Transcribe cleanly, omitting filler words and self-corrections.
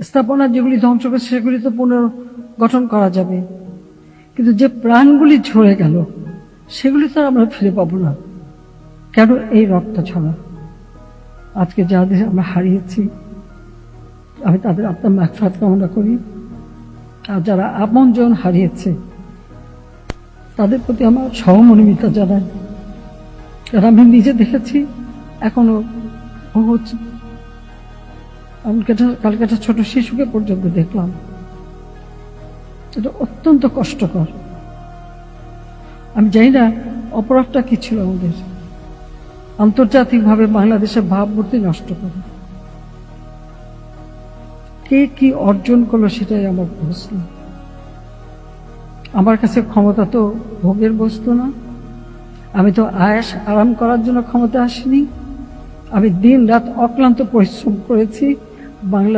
স্থাপনা যেগুলি ধ্বংস করেছে সেগুলি তো পুনর্গঠন করা যাবে, কিন্তু যে প্রাণগুলি ঝরে গেল সেগুলি তো আমরা ফিরে পাবো না। কেন এই রক্ত ছড়া? আজকে যাদের আমরা হারিয়েছি, আমি তাদের আত্মার মাগফিরাত কামনা করি। আর যারা আপনজন হারিয়েছে তাদের প্রতি আমার সহমর্মিতা জানাই। কারণ আমি নিজে দেখেছি, এখনো কালকে একটা ছোট শিশুকে পর্যন্ত দেখলাম। এটা অত্যন্ত কষ্টকর। আমি জানি না অপরাধটা কি ছিল আমাদের, আন্তর্জাতিকভাবে বাংলাদেশের ভাবমূর্তি নষ্ট করে কে কি অর্জন করলো সেটাই আমার প্রশ্ন। আমার কাছে ক্ষমতা তো ভোগের বস্তু না, আমি তো আয়াস আরাম করার জন্য ক্ষমতা আসিনি। আমি দিন রাত অক্লান্ত পরিশ্রম করেছি বাংলা